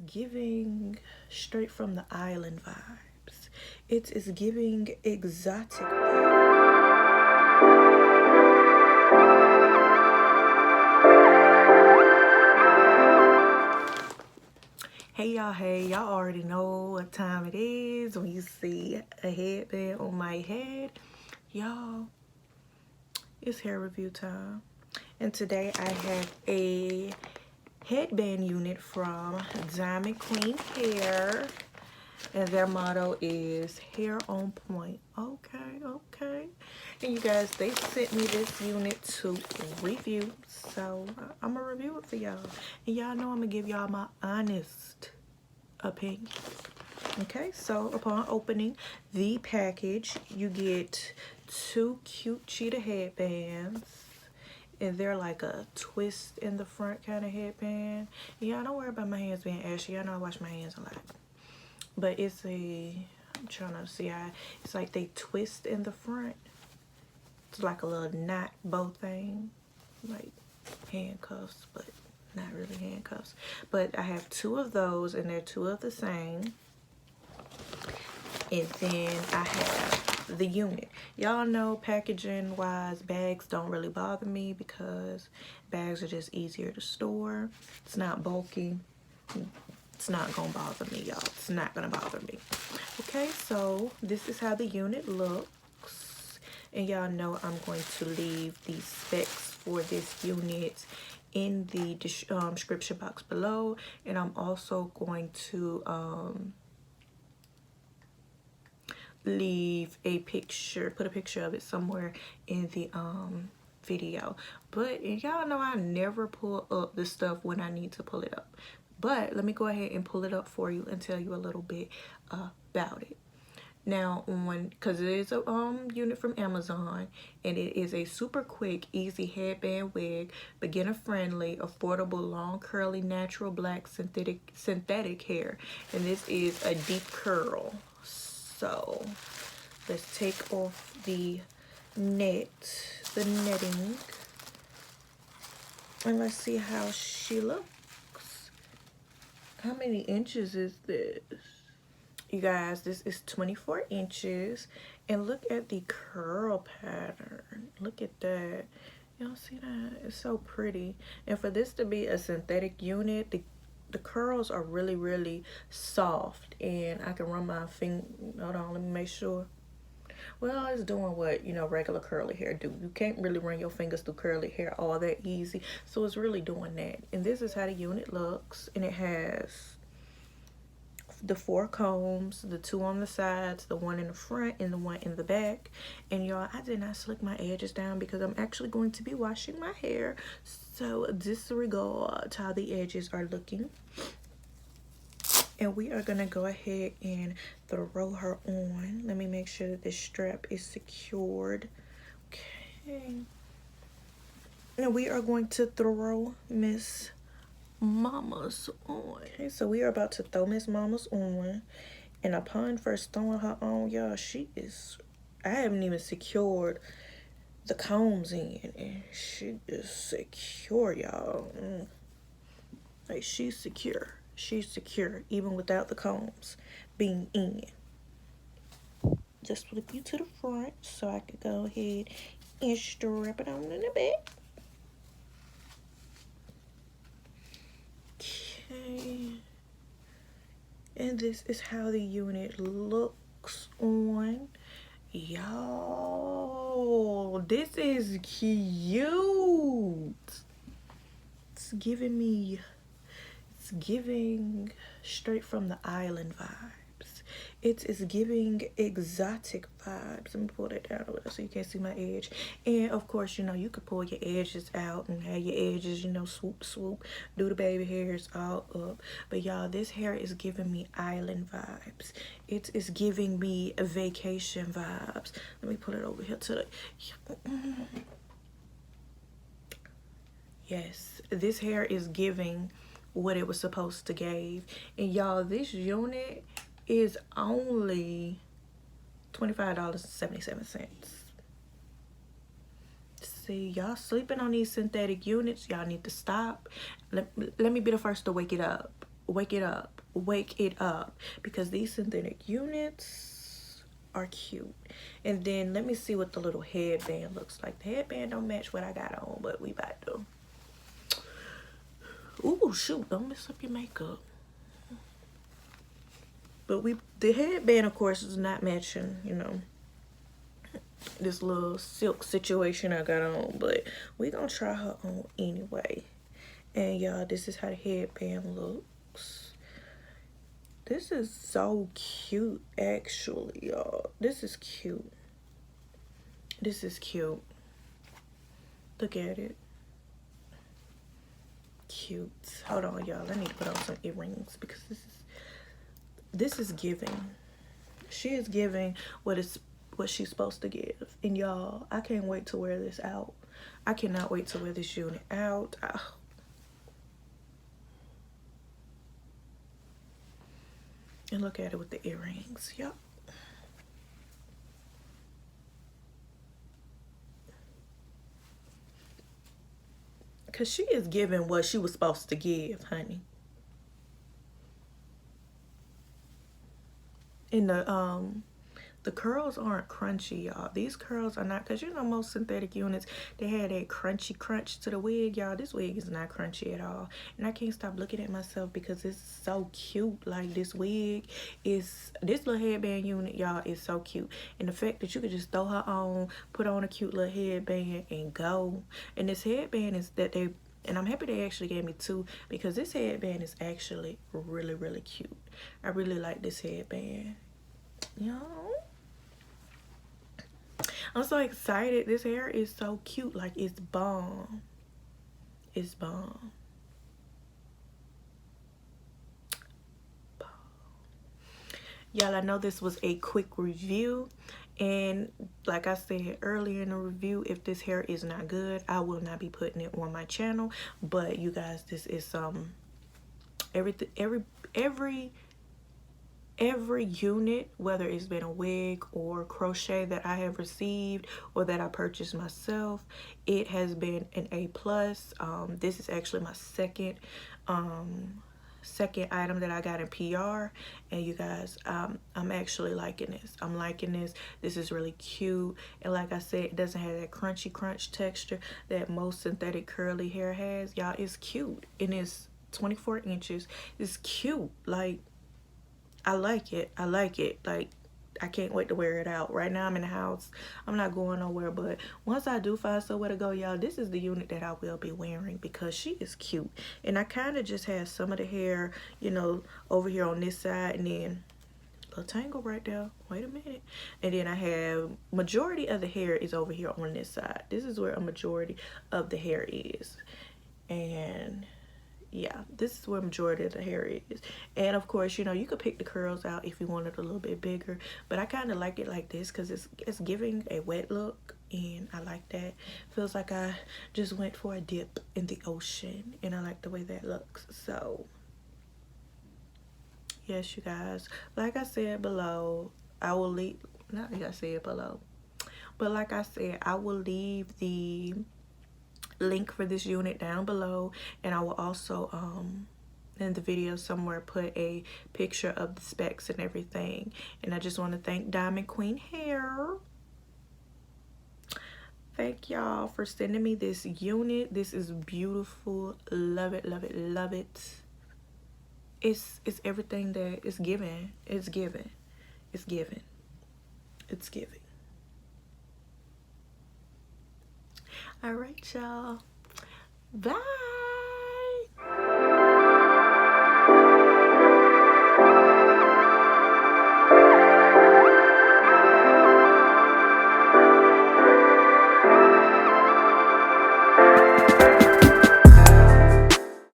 giving straight from the island vibes. It is giving exotic vibes. Hey y'all already know what time it is when you see a headband on my head. Y'all, it's hair review time. And today I have a headband unit from Diamond Queen Hair. And their motto is hair on point. Okay. And you guys, they sent me this unit to review. So I'm going to review it for y'all. And y'all know I'm going to give y'all my honest opinion. Okay, so upon opening the package, you get two cute cheetah headbands. And they're like a twist in the front kind of headband. Yeah, don't worry about my hands being ashy. I know I wash my hands a lot. But it's I'm trying to see how, it's like they twist in the front. It's like a little knot bow thing. Like handcuffs, but not really handcuffs. But I have two of those, and they're two of the same. And then I have the unit. Y'all know packaging wise, bags don't really bother me because bags are just easier to store. It's not bulky. It's not gonna bother me, y'all. It's not gonna bother me. Okay, so this is how the unit looks. And y'all know I'm going to leave the specs for this unit in the description box below. And I'm also going to leave a picture, put a picture of it somewhere in the video. But y'all know I never pull up the stuff when I need to pull it up. But let me go ahead and pull it up for you and tell you a little bit about it. Now, because it is a unit from Amazon, and it is a super quick, easy headband wig, beginner friendly, affordable, long, curly, natural black synthetic hair. And this is a deep curl. So let's take off the netting, and let's see how she looks. How many inches is this? You guys, this is 24 inches. And look at the curl pattern. Look at that. Y'all see that? It's so pretty. And for this to be a synthetic unit, the curls are really, really soft. And I can run my finger. Hold on, let me make sure. Well, it's doing what, you know, regular curly hair do. You can't really run your fingers through curly hair all that easy. So it's really doing that. And this is how the unit looks. And it has the 4 combs, the 2 on the sides, the 1 in the front, and the 1 in the back. And y'all, I did not slick my edges down because I'm actually going to be washing my hair. So disregard how the edges are looking. And we are going to go ahead and throw her on. Let me make sure that this strap is secured. Okay. And we are going to throw Miss Mama's on. Okay, so we are about to throw Miss Mama's on. And upon first throwing her on, y'all, I haven't even secured the combs in. And she is secure, y'all. Like, she's secure. She's secure, even without the combs being in. Just flip you to the front so I could go ahead and strap it on in the back. Okay. And this is how the unit looks on. Y'all, this is cute. It's giving straight from the island vibes. It is giving exotic vibes. Let me pull that down a little so you can't see my edge. And of course, you know, you could pull your edges out and have your edges, you know, swoop, do the baby hairs all up. But y'all, this hair is giving me island vibes. It is giving me a vacation vibes. Let me put it over here to the... Yes, this hair is giving what it was supposed to give. And y'all, this unit is only $25.77. See, y'all sleeping on these synthetic units. Y'all need to stop. Let me be the first to wake it up. Wake it up. Wake it up. Because these synthetic units are cute. And then let me see what the little headband looks like. The headband don't match what I got on, but we about to. Ooh, shoot, don't mess up your makeup. But the headband, of course, is not matching, you know, this little silk situation I got on. But we gonna try her on anyway. And y'all, this is how the headband looks. This is so cute, actually, y'all. This is cute. This is cute. Look at it. Cute. Hold on, y'all. I need to put on some earrings because this is giving. She is giving what she's supposed to give. And y'all, I can't wait to wear this out. I cannot wait to wear this unit out. And look at it with the earrings. Yep. Because she is giving what she was supposed to give, honey. And the curls aren't crunchy, y'all. These curls are not, because you know most synthetic units, they had a crunchy crunch to the wig, y'all. This wig is not crunchy at all. And I can't stop looking at myself because it's so cute. Like, this wig is, this little headband unit, y'all, is so cute. And the fact that you could just throw her on, put on a cute little headband and go. And this headband is that they, and I'm happy they actually gave me two, because this headband is actually really, really cute. I really like this headband. Y'all, I'm so excited. This hair is so cute. Like, it's bomb. It's bomb. Y'all, I know this was a quick review. And like I said earlier in the review, if this hair is not good, I will not be putting it on my channel. But you guys, this is every unit, whether it's been a wig or crochet that I have received or that I purchased myself, it has been an A+. This is actually my second item that I got in PR, and you guys, I'm actually liking this. I'm liking this. This is really cute, and like I said, it doesn't have that crunchy crunch texture that most synthetic curly hair has. Y'all, it's cute, and it's 24 inches. It's cute. Like, I like it. I like it. Like, I can't wait to wear it out. Right now I'm in the house. I'm not going nowhere, but once I do find somewhere to go, y'all, this is the unit that I will be wearing because she is cute. And I kind of just have some of the hair, you know, over here on this side, and then a little tangle right there. Wait a minute. And then I have, majority of the hair is over here on this side. This is where a majority of the hair is. And yeah, this is where majority of the hair is. And of course, you know, you could pick the curls out if you want it a little bit bigger, but I kind of like it like this because it's giving a wet look, and I like that. Feels like I just went for a dip in the ocean, and I like the way that looks. So yes, you guys, like I said below, I will leave, not like I said below, but like I said, I will leave the link for this unit down below, and I will also in the video somewhere put a picture of the specs and everything. And I just want to thank Diamond Queen Hair. Thank y'all for sending me this unit. This is beautiful. Love it, love it, love it. It's everything that it's given. It's given. It's given. It's giving. All right, y'all. Bye.